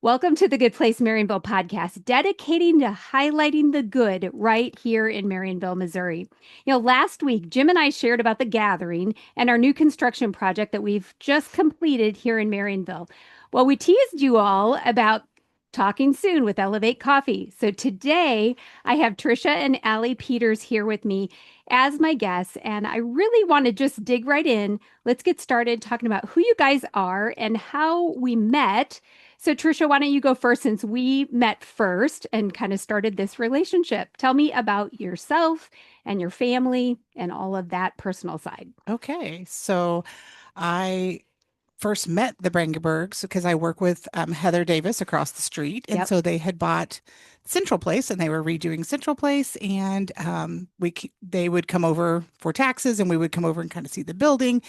Welcome to the Good Place Marionville podcast, dedicating to highlighting the good right here in Marionville, Missouri. Last week, Jim and I shared about the gathering and our new construction project that we've just completed here in Marionville. Well, we teased you all about talking soon with Elevate Coffee. So today, I have Tricia and Allie Peters here with me as my guests, and I really want to just dig right in. Let's get started talking about who you guys are and how we met. So, Tricia, why don't you go first since we met first and kind of started this relationship? Tell me about yourself and your family and all of that personal side. Okay, so I first met the Brangenbergs because I work with Heather Davis across the street, and Yep. so they had bought Central Place, and they were redoing Central Place, and they would come over for taxes, and we would come over and kind of see the building,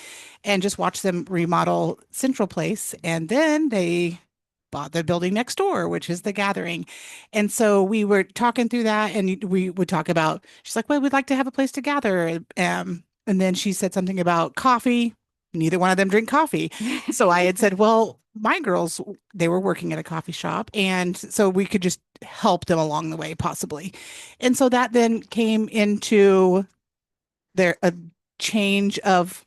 and just watch them remodel Central Place, and then they bought the building next door, which is the Gathering, and so we were talking through that, and we would talk about. She's like, "Well, we'd like to have a place to gather," and then she said something about coffee. Neither one of them drink coffee. So I had said, well, my girls, they were working at a coffee shop. And so we could just help them along the way, possibly. And so that then came into a change of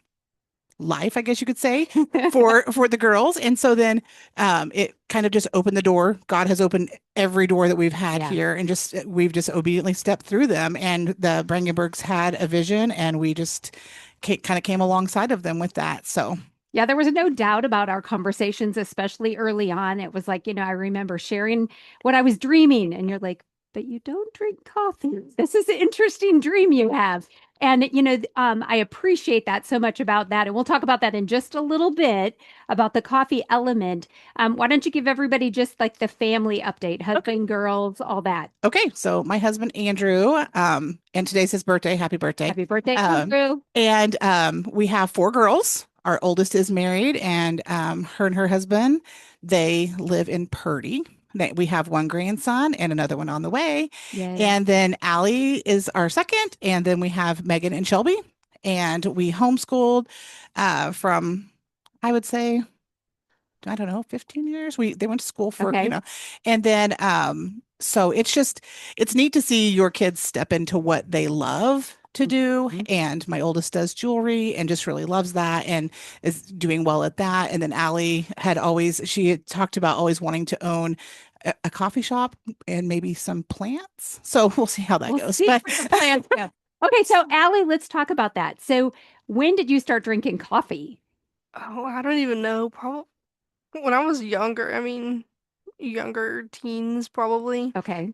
life, I guess you could say, for the girls. And so then it kind of just opened the door. God has opened every door that we've had Yeah. here, and just we've just obediently stepped through them. And the Brangenbergs had a vision, and we just kind of came alongside of them with that. So Yeah, there was no doubt about our conversations, especially early on. It was like, I remember sharing what I was dreaming, and you're like, but you don't drink coffee. This is an interesting dream you have. And, I appreciate that so much about that. And we'll talk about that in just a little bit about the coffee element. Why don't you give everybody just like the family update, okay. husband, girls, all that? Okay, so my husband Andrew, and today's his birthday. Happy birthday. Happy birthday, Um, Andrew. and we have four girls. Our oldest is married, and her and her husband, they live in Purdy. We have one grandson and another one on the way. Yay. And then Allie is our second, and then we have Megan and Shelby. And we homeschooled from, I would say, I don't know, 15 years. They went to school for, Okay. and then so it's neat to see your kids step into what they love to do. Mhm. And my oldest does jewelry and just really loves that and is doing well at that. And then Allie she had talked about always wanting to own a coffee shop and maybe some plants. So we'll see how that We'll goes. see But where the plans go. Okay, so Allie, let's talk about that. So, when did you start drinking coffee? Oh, I don't even know. Probably when I was younger. I mean, younger teens, probably. Okay.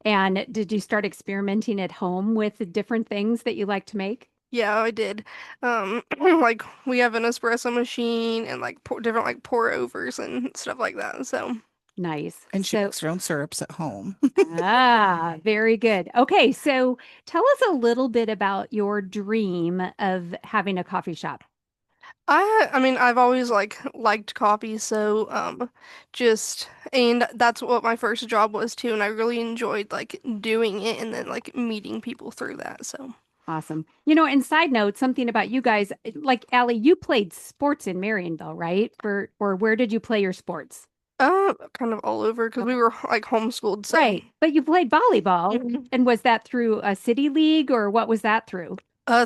And did you start experimenting at home with the different things that you like to make? Yeah, I did. Like we have an espresso machine and like different like pour overs and stuff like that. So, Nice. and she So, makes her own syrups at home. very good. Okay, so tell us a little bit about your dream of having a coffee shop. I mean, I've always like liked coffee, so just and that's what my first job was too, and I really enjoyed like doing it and then like meeting people through that. So. Awesome. And side note, something about you guys, like Allie, you played sports in Marionville, right? Or where did you play your sports? Kind of all over because we were like homeschooled, so Right. But you played volleyball. Mhm. And was that through a city league or what was that through?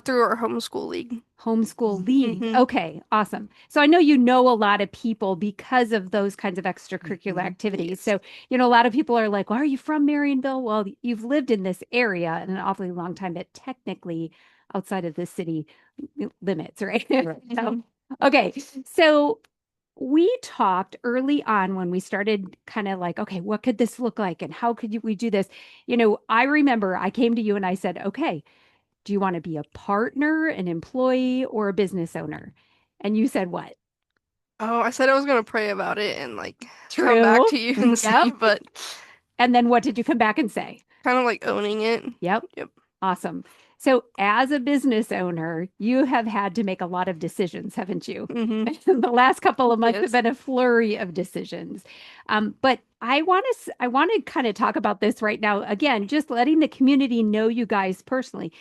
Through our homeschool league. Homeschool league. Hmm. Okay, awesome. So I know you know a lot of people because of those kinds of extracurricular Mhm. activities. Yes. So, a lot of people are like, well, are you from Marionville? Well, you've lived in this area in an awfully long time, but technically outside of the city limits, right? Right. So, okay. So we talked early on when we started kind of like, okay, what could this look like? And how could we do this? I remember I came to you and I said, okay, do you want to be a partner, an employee, or a business owner? And you said what? Oh, I said I was gonna pray about it and like come back True. to you and Yep. see, but And then what did you come back and say? kind of like owning it. Yep. Yep. Awesome. So, as a business owner, you have had to make a lot of decisions, haven't you? Hmm. The last couple of months have Yes. been a flurry of decisions. But I want to kind of talk about this right now. Again, just letting the community know you guys personally.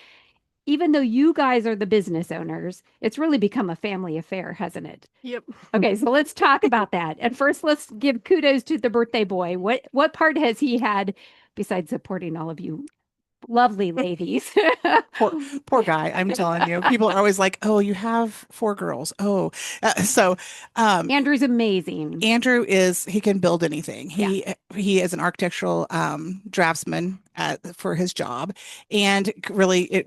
even though you guys are the business owners, it's really become a family affair, hasn't it? Yep. Okay, so let's talk about that. And first, let's give kudos to the birthday boy. What part has he had besides supporting all of you lovely ladies? Poor guy. I'm telling you, people are always like, "Oh, you have 4 girls." Oh, so Andrew's amazing. Andrew he can build anything. Yeah. He is an architectural draftsman for his job, and really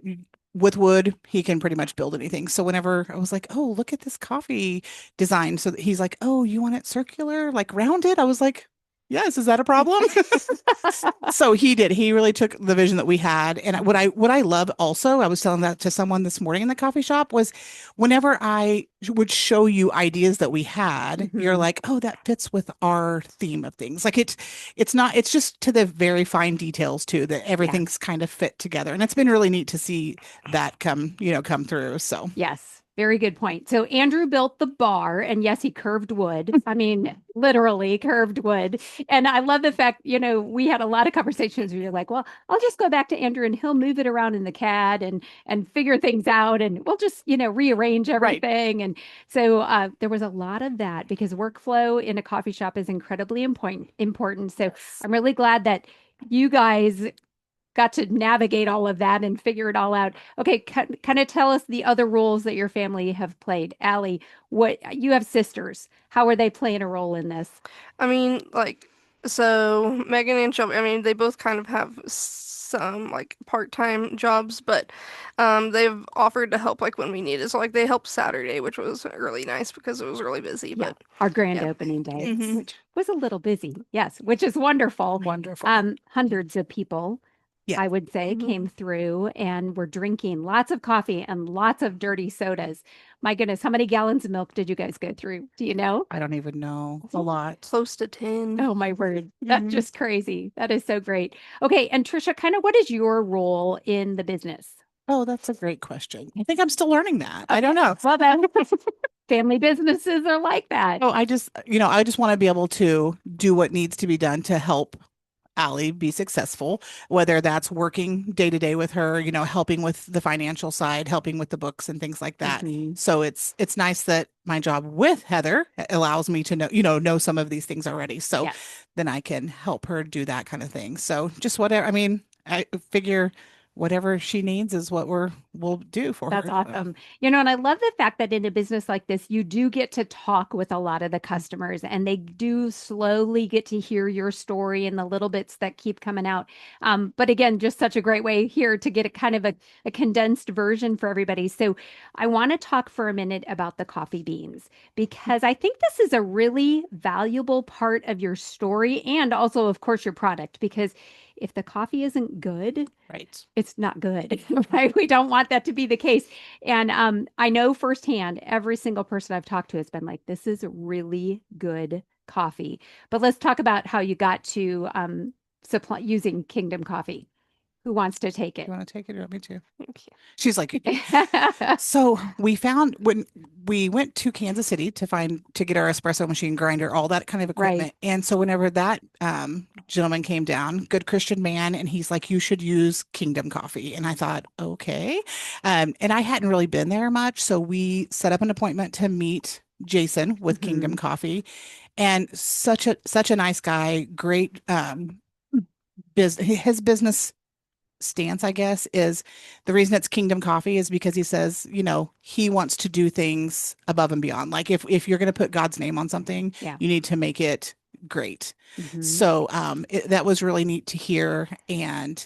with wood he can pretty much build anything. So whenever I was like, "Oh, look at this coffee design," so he's like, "Oh, you want it circular, like rounded?" I was like, "Yes, is that a problem?" So he did. He really took the vision that we had. And what I love also, I was telling that to someone this morning in the coffee shop, was whenever I would show you ideas that we had, you're like, "Oh, that fits with our theme of things." Like it's just to the very fine details too, that everything's kind of fit together. And it's been really neat to see that come through. So Yes. Very good point. So Andrew built the bar, and yes, he curved wood. I mean, literally curved wood. And I love the fact, we had a lot of conversations where you're like, well, I'll just go back to Andrew and he'll move it around in the CAD and figure things out, and we'll just, rearrange everything. And so there was a lot of that because workflow in a coffee shop is incredibly important. So I'm really glad that you guys got to navigate all of that and figure it all out. Okay, kind of tell us the other roles that your family have played. Allie, what you have sisters. How are they playing a role in this? I mean, like, so Megan and Shelby, I mean, they both kind of have some like part-time jobs, but they've offered to help like when we need it. So like they helped Saturday, which was really nice because it was really busy. Yeah, But our grand yeah. opening day, Mhm. which was a little busy. Yes, which is wonderful. wonderful. Hundreds of people, Yeah. I would say, Mhm. came through and were drinking lots of coffee and lots of dirty sodas. My goodness, how many gallons of milk did you guys go through? Do you know? I don't even know. A lot. Close to 10. Oh my word. That's Mhm. just crazy. That is so great. Okay, and Tricia, kind of what is your role in the business? Oh, that's a great question. I think I'm still learning that. I don't know. Well, then family businesses are like that. Oh, I just want to be able to do what needs to be done to help Allie be successful, whether that's working day to day with her, helping with the financial side, helping with the books and things like that. Mhm. So it's nice that my job with Heather allows me to know some of these things already. So Yes. then I can help her do that kind of thing. So just whatever, I mean, I figure whatever she needs is what we'll do for That's her. awesome. And I love the fact that in a business like this, you do get to talk with a lot of the customers and they do slowly get to hear your story and the little bits that keep coming out. But again, just such a great way here to get a kind of a condensed version for everybody. So I want to talk for a minute about the coffee beans because I think this is a really valuable part of your story and also, of course, your product because if the coffee isn't good, Right. it's not good, right? We don't want that to be the case. And I know firsthand, every single person I've talked to has been like, this is really good coffee. But let's talk about how you got to supply using Kingdom Coffee. Who wants to take it? You want to take it or want me to? Thank you. She's like, so we found when we went to Kansas City to get our espresso machine grinder, all that kind of equipment. Right. And so whenever that gentleman came down, good Christian man, and he's like, you should use Kingdom Coffee. And I thought, okay. And I hadn't really been there much. So we set up an appointment to meet Jason with Kingdom Coffee. And such a nice guy, great his business stance, I guess, is the reason it's Kingdom Coffee is because he says, he wants to do things above and beyond. Like if you're going to put God's name on something, Yeah. you need to make it great. Mhm. So that was really neat to hear. And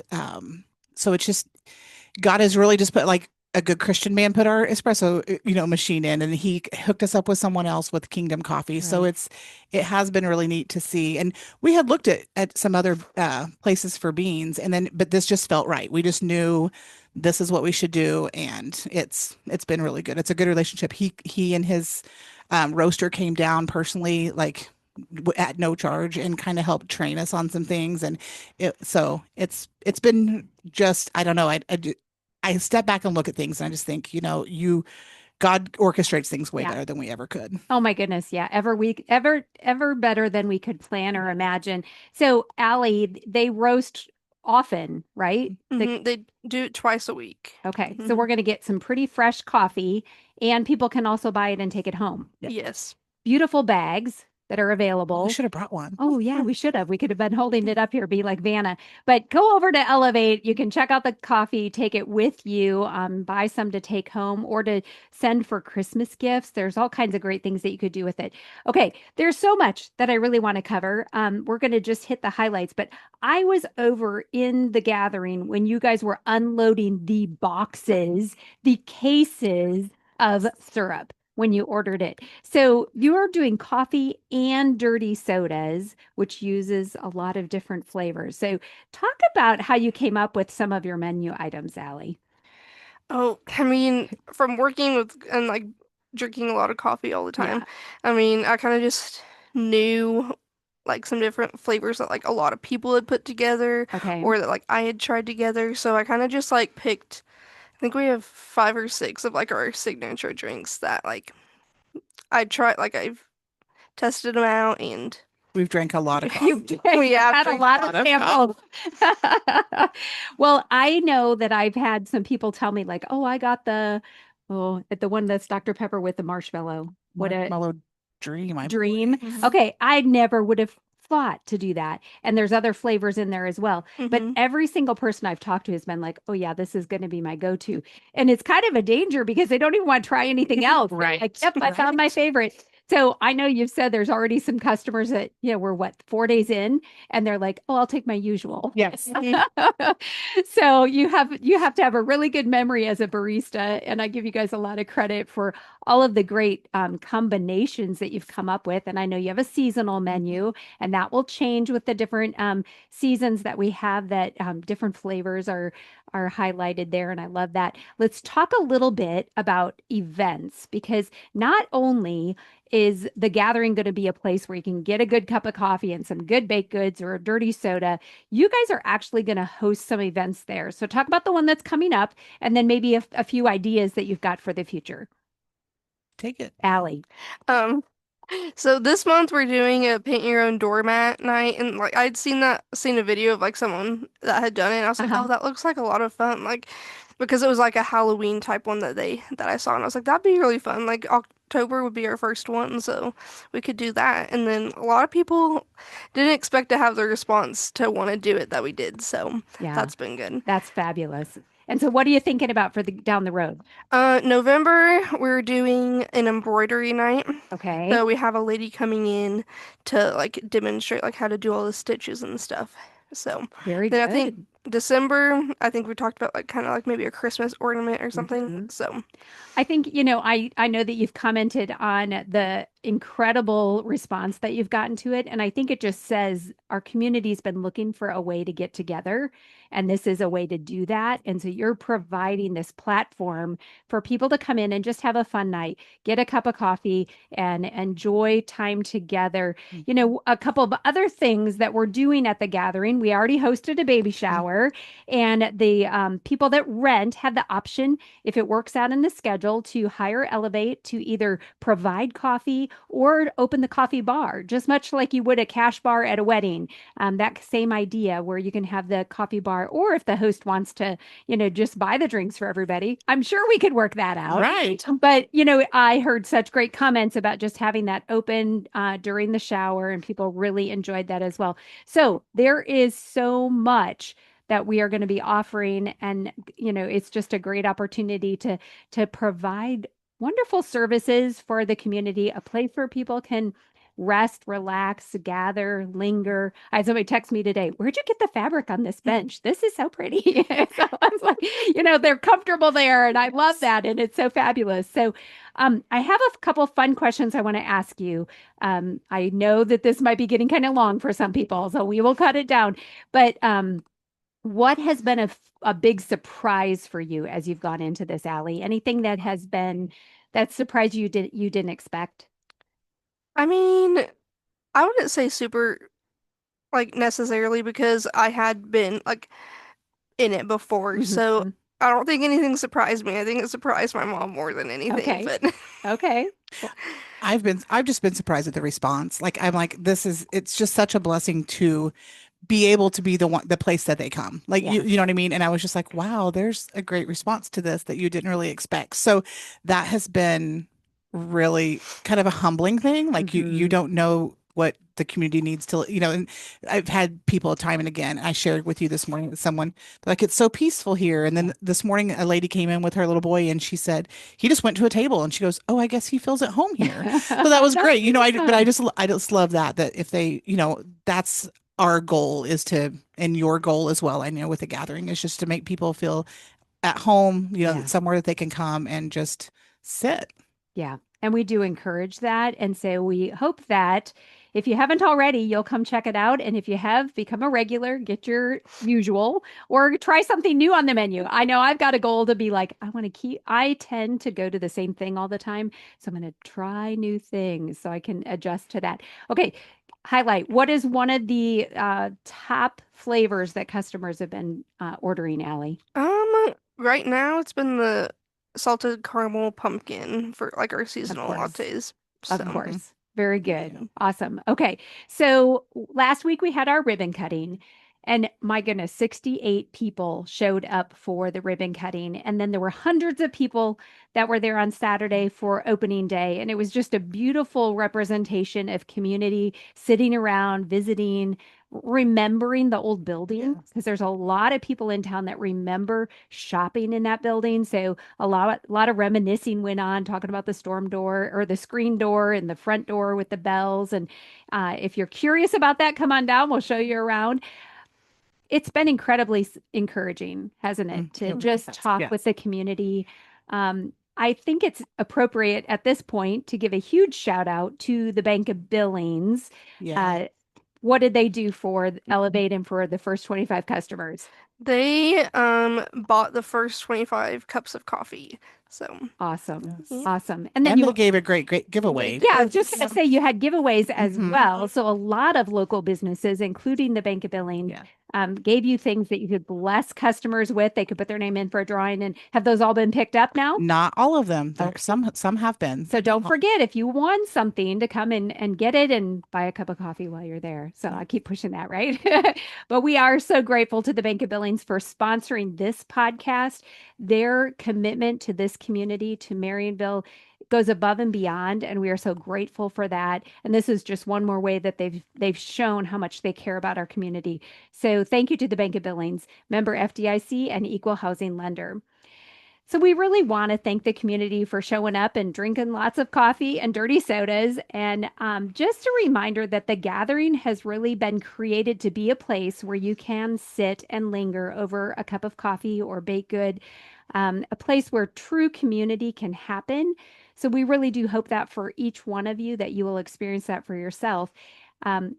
so it's just, God has really just put like a good Christian man put our espresso, machine in, and he hooked us up with someone else with Kingdom Coffee. So Right. it has been really neat to see. And we had looked at some other places for beans, but this just felt right. We just knew this is what we should do, and it's been really good. It's a good relationship. He and his roaster came down personally, like at no charge, and kind of helped train us on some things. And it's been just, I don't know. I step back and look at things and I just think, God orchestrates things way better than we ever could. Oh my goodness. Yeah. Ever better than we could plan or imagine. So Allie, they roast often, right? They do it twice a week. Okay, so we're going to get some pretty fresh coffee, and people can also buy it and take it home. Yes. Beautiful bags that are We available. should have brought one. Oh, yeah, we should have. We could have been holding it up here, be like Vanna. But go over to Elevate. You can check out the coffee, take it with you, buy some to take home or to send for Christmas gifts. There's all kinds of great things that you could do with it. Okay, there's so much that I really want to cover. We're going to just hit the highlights, but I was over in the gathering when you guys were unloading the boxes, the cases of syrup when you ordered it. So you're doing coffee and dirty sodas, which uses a lot of different flavors. So talk about how you came up with some of your menu items, Allie. Oh, I mean, from working with and like drinking a lot of coffee all the time, I mean, I kind of just knew like some different flavors that like a lot of people had put together Okay. or that like I had tried together. So I kind of just like picked, I think we have 5 or 6 of like our signature drinks that like I tried, like I've tested them out and We've drank a lot of You coffee. we have had a drank lot a of lot of samples. Well, I know that I've had some people tell me like, "Oh, I got the at the one that's Dr. Pepper with the marshmallow. What a Marshmallow Dream. dream." Mhm. Okay, I never would have thought to do that. And there's other flavors in there as well. But Mhm. every single person I've talked to has been like, "Oh yeah, this is going to be my go-to." And it's kind of a danger because they don't even want to try anything else. They're Right. like, "Yep, I found my favorite." So I know you've said there's already some customers that, we're what, 4 days in, and they're like, "Oh, I'll take my usual." Yes. So you have to have a really good memory as a barista, and I give you guys a lot of credit for all of the great combinations that you've come up with. And I know you have a seasonal menu, and that will change with the different seasons that we have. That different flavors are highlighted there, and I love that. Let's talk a little bit about events because not only is the gathering going to be a place where you can get a good cup of coffee and some good baked goods or a dirty soda, you guys are actually going to host some events there. So talk about the one that's coming up and then maybe a few ideas that you've got for the future. Take it. Allie. Um, so this month we're doing a paint your own doormat night, and like I'd seen a video of like someone that had done it, and I was like, Uh-huh. oh, that looks like a lot of fun, like because it was like a Halloween type one that I saw, and I was like, that'd be really fun. Like October would be our first one, so we could do that. And then a lot of people didn't expect to have the response to want to do it that we did, so Yeah, that's been good. that's fabulous. And so what are you thinking about for the down the road? November we're doing an embroidery night. Okay. So we have a lady coming in to like demonstrate like how to do all the stitches and stuff. So Very then I think good. December, I think we talked about like kind of like maybe a Christmas ornament or something. Mhm. So I think, I know that you've commented on the incredible response that you've gotten to it. And I think it just says our community's been looking for a way to get together, and this is a way to do that. And so you're providing this platform for people to come in and just have a fun night, get a cup of coffee, and enjoy time together. A couple of other things that we're doing at the gathering. We already hosted a baby shower, and the people that rent have the option, if it works out in the schedule, to hire Elevate to either provide coffee or open the coffee bar, just much like you would a cash bar at a wedding. That same idea where you can have the coffee bar, or if the host wants to, just buy the drinks for everybody, I'm sure we could work that out. Right. But, I heard such great comments about just having that open during the shower, and people really enjoyed that as well. So there is so much that we are going to be offering, and it's just a great opportunity to provide wonderful services for the community, a place where people can rest, relax, gather, linger. I had somebody text me today, "Where'd you get the fabric on this bench? This is so pretty." So I was like, they're comfortable there, and I love that, and it's so fabulous. So I have a couple fun questions I want to ask you. I know that this might be getting kind of long for some people, so we will cut it down. But what has been a big surprise for you as you've gone into this, Allie? Anything that surprised you didn't expect? I mean, I wouldn't say super like necessarily because I had been like in it before, so Mhm. I don't think anything surprised me. I think it surprised my mom more than anything, Okay. but Okay. I've just been surprised at the response. Like I'm like, it's just such a blessing to be able to be the place that they come. Like Yeah. you know what I mean? And I was just like, wow, there's a great response to this that you didn't really expect. So that has been really kind of a humbling thing. Like you Mhm. don't know what the community needs to, and I've had people time and again, I shared with you this morning with someone, like, it's so peaceful here. And then this morning, a lady came in with her little boy and she said, he just went to a table and she goes, oh, I guess he feels at home here. So that was That's great. But awesome. I just love that if they, that's our goal is to, and your goal as well, I know with the gathering is just to make people feel at home, Yeah. somewhere that they can come and just sit. Yeah. And we do encourage that. And so we hope that if you haven't already, you'll come check it out. And if you have, become a regular, get your usual, or try something new on the menu. I know I've got a goal to be like, I tend to go to the same thing all the time. So I'm going to try new things so I can adjust to that. Okay. Highlight, what is one of the top flavors that customers have been ordering, Allie? Right now it's been the salted caramel pumpkin for like our Of seasonal course. lattes. Of So, Mhm. course. Very yeah. good. Awesome. Okay. So last week we had our ribbon cutting, and my goodness, 68 people showed up for the ribbon cutting. And then there were hundreds of people that were there on Saturday for opening day. And it was just a beautiful representation of community sitting around, visiting, remembering the old building, because there's a lot of people in town that remember shopping in that building. So a lot of reminiscing went on, talking about the storm door or the screen door and the front door with the bells. And if you're curious about that, come on down. We'll show you around. It's been incredibly encouraging, hasn't it, to just talk with the community. I think it's appropriate at this point to give a huge shout out to the Bank of Billings. Yeah. What did they do for Elevate and for the first 25 customers? They bought the first 25 cups of coffee. So, Awesome. Yes. Awesome. And then And you they gave a great giveaway. Yeah, I was just going to say you had giveaways as Mhm. well. So a lot of local businesses, including the Bank of Billings, Yeah. gave you things that you could bless customers with. They could put their name in for a drawing. And have those all been picked up now? Not all of them. Okay. Some have been. So don't forget, if you won something, to come in and get it and buy a cup of coffee while you're there. So I keep pushing that, right? But we are so grateful to the Bank of Billings for sponsoring this podcast. Their commitment to this community, to Marionville, goes above and beyond, and we are so grateful for that. And this is just one more way that they've shown how much they care about our community. So thank you to the Bank of Billings, member FDIC and equal housing lender. So we really want to thank the community for showing up and drinking lots of coffee and dirty sodas. And just a reminder that the gathering has really been created to be a place where you can sit and linger over a cup of coffee or baked good, a place where true community can happen. So we really do hope that for each one of you that you will experience that for yourself.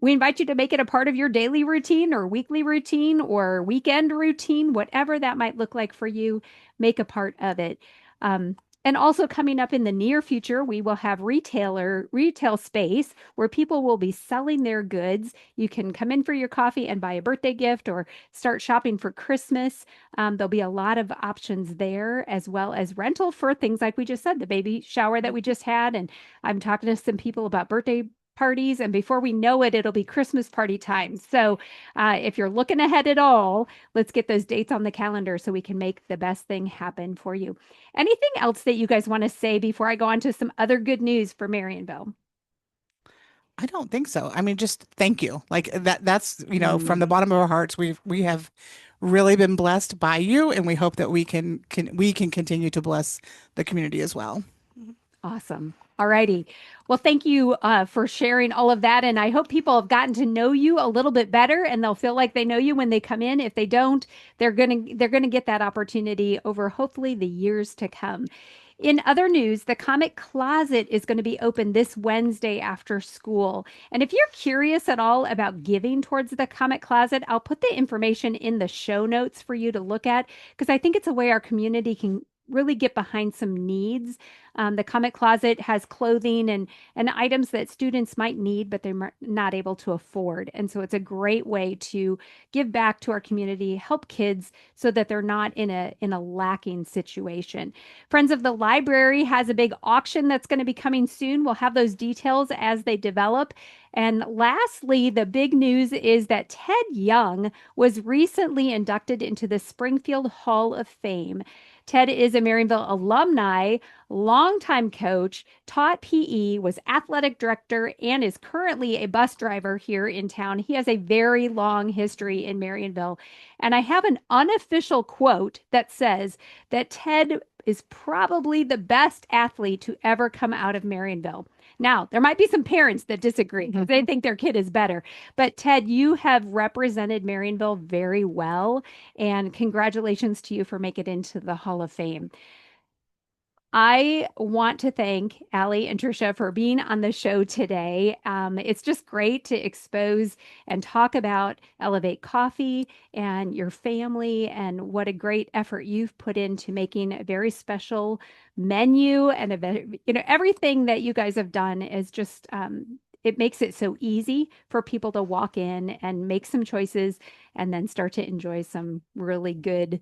We invite you to make it a part of your daily routine or weekly routine or weekend routine, whatever that might look like for you, make a part of it. And also coming up in the near future, we will have retail space where people will be selling their goods. You can come in for your coffee and buy a birthday gift or start shopping for Christmas. There'll be a lot of options there, as well as rental for things like we just said, the baby shower that we just had. And I'm talking to some people about birthday parties, and before we know it, it'll be Christmas party time. So if you're looking ahead at all, let's get those dates on the calendar so we can make the best thing happen for you. Anything else that you guys want to say before I go on to some other good news for Marionville? I don't think so. I mean, just thank you. Like that's, from the bottom of our hearts, we have really been blessed by you, and we hope that we can continue to bless the community as well. Awesome. All righty. Well, thank you for sharing all of that. And I hope people have gotten to know you a little bit better, and they'll feel like they know you when they come in. If they don't, they're gonna get that opportunity over hopefully the years to come. In other news, the Comet Closet is going to be open this Wednesday after school. And if you're curious at all about giving towards the Comet Closet, I'll put the information in the show notes for you to look at, because I think it's a way our community can really get behind some needs. The Comet Closet has clothing and items that students might need, but they're not able to afford. And so it's a great way to give back to our community, help kids so that they're not in a lacking situation. Friends of the Library has a big auction that's going to be coming soon. We'll have those details as they develop. And lastly, the big news is that Ted Young was recently inducted into the Springfield Hall of Fame. Ted is a Marionville alumni, longtime coach, taught PE, was athletic director, and is currently a bus driver here in town. He has a very long history in Marionville. And I have an unofficial quote that says that Ted is probably the best athlete to ever come out of Marionville. Now, there might be some parents that disagree because they think their kid is better. But Ted, you have represented Marionville very well, and congratulations to you for making it into the Hall of Fame. I want to thank Allie and Tricia for being on the show today. It's just great to expose and talk about Elevate Coffee and your family and what a great effort you've put into making a very special menu and everything that you guys have done is just it makes it so easy for people to walk in and make some choices and then start to enjoy some really good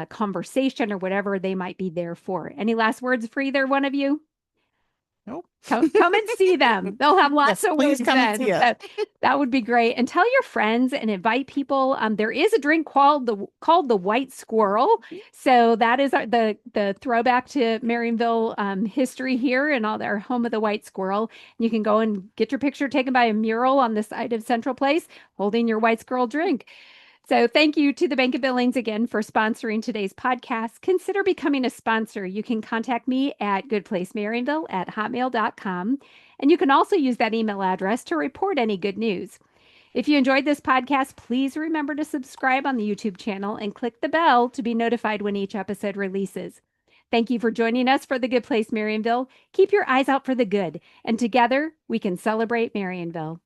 conversation or whatever they might be there for. Any last words for either one of you? Nope. Come and see them. They'll have lots of please words come and see us. That would be great. And tell your friends and invite people. There is a drink called the White Squirrel. So that is the throwback to Marionville history here and all our home of the White Squirrel. You can go and get your picture taken by a mural on the side of Central Place holding your White Squirrel drink. So thank you to the Bank of Billings again for sponsoring today's podcast. Consider becoming a sponsor. You can contact me at goodplacemarionville@hotmail.com. And you can also use that email address to report any good news. If you enjoyed this podcast, please remember to subscribe on the YouTube channel and click the bell to be notified when each episode releases. Thank you for joining us for the Good Place Marionville. Keep your eyes out for the good, and together we can celebrate Marionville.